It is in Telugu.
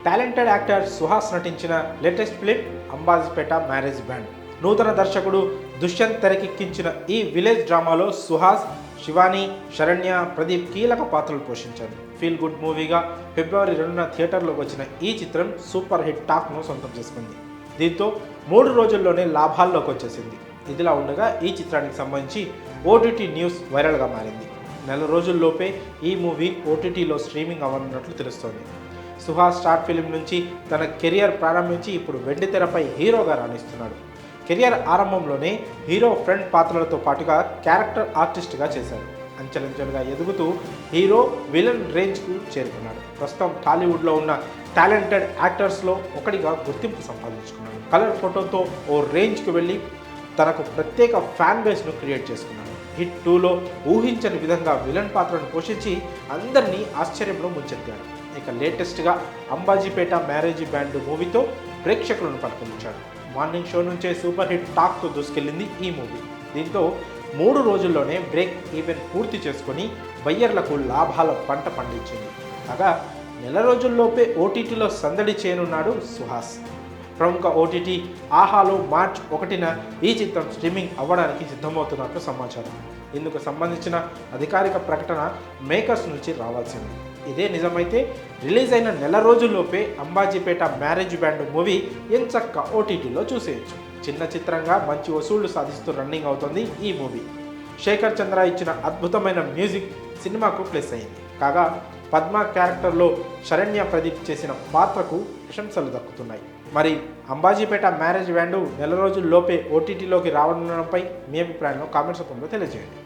టాలెంటెడ్ యాక్టర్ సుహాస్ నటించిన latest film Ambajipeta marriage band. నూతన దర్శకుడు దుష్యంత్ తెరకెక్కించిన ఈ విలేజ్ డ్రామాలో సుహాస్, శివాని, శరణ్య, ప్రదీప్ కీలక పాత్రలు పోషించారు. ఫీల్ గుడ్ మూవీగా ఫిబ్రవరి 2న థియేటర్లోకి వచ్చిన ఈ చిత్రం సూపర్ హిట్ టాక్ను సొంతం చేసుకుంది. దీంతో 3 రోజుల్లోనే లాభాల్లోకి వచ్చేసింది. ఇదిలా ఉండగా ఈ చిత్రానికి సంబంధించి ఓటీటీ న్యూస్ వైరల్గా మారింది. నెల రోజుల్లోపే ఈ మూవీ ఓటీటీలో స్ట్రీమింగ్ అవ్వనున్నట్లు తెలుస్తోంది. సుహాస్ స్టార్ట్ ఫిలిం నుంచి తన కెరియర్ ప్రారంభించి ఇప్పుడు వెండితెరపై హీరోగా రాణిస్తున్నాడు. కెరియర్ ఆరంభంలోనే హీరో ఫ్రెండ్ పాత్రలతో పాటుగా క్యారెక్టర్ ఆర్టిస్ట్గా చేశాడు. అంచెలంచెలుగా ఎదుగుతూ హీరో విలన్ రేంజ్కు చేరుకున్నాడు. ప్రస్తుతం టాలీవుడ్లో ఉన్న టాలెంటెడ్ యాక్టర్స్లో ఒకటిగా గుర్తింపు సంపాదించుకున్నాడు. కలర్ ఫోటోతో ఓ రేంజ్కి వెళ్ళి తనకు ప్రత్యేక ఫ్యాన్ బేస్ను క్రియేట్ చేసుకున్నాడు. హిట్ 2లో ఊహించని విధంగా విలన్ పాత్రను పోషించి అందరినీ ఆశ్చర్యంలో ముంచెత్తాడు. ఇక లేటెస్ట్గా అంబాజీపేట మ్యారేజ్ బ్యాండ్ మూవీతో ప్రేక్షకులను పలకరించాడు. మార్నింగ్ షో నుంచే సూపర్ హిట్ టాక్తో దూసుకెళ్లింది ఈ మూవీ. దీంతో 3 రోజుల్లోనే బ్రేక్ ఈవెన్ పూర్తి చేసుకొని బయ్యర్లకు లాభాల పంట పండించింది. కాగా నెల రోజుల్లోపే ఓటీటీలో సందడి చేయనున్నాడు సుహాస్. ప్రముఖ ఓటీటీ ఆహాలో మార్చి 1న ఈ చిత్రం స్ట్రీమింగ్ అవ్వడానికి సిద్ధమవుతున్నట్లు సమాచారం. ఇందుకు సంబంధించిన అధికారిక ప్రకటన మేకర్స్ నుంచి రావాల్సింది. ఇదే నిజమైతే రిలీజ్ అయిన నెల రోజుల్లోపే అంబాజీపేట మ్యారేజ్ బ్యాండ్ మూవీ ఎంచక్క ఓటీటీలో చూసేయచ్చు. చిన్న చిత్రంగా మంచి వసూళ్లు సాధిస్తూ రన్నింగ్ అవుతుంది ఈ మూవీ. శేఖర్ చంద్ర ఇచ్చిన అద్భుతమైన మ్యూజిక్ సినిమాకు ప్లస్ అయింది. కాగా పద్మ క్యారెక్టర్లో శరణ్య, ప్రదీప్ చేసిన పాత్రకు ప్రశంసలు దక్కుతున్నాయి. మరి అంబాజీపేట మ్యారేజ్ బ్యాండ్ నెల రోజుల్లోపే ఓటీటీలోకి రావడంపై మీ అభిప్రాయంలో కామెంట్స్ రూపంలో తెలియజేయండి.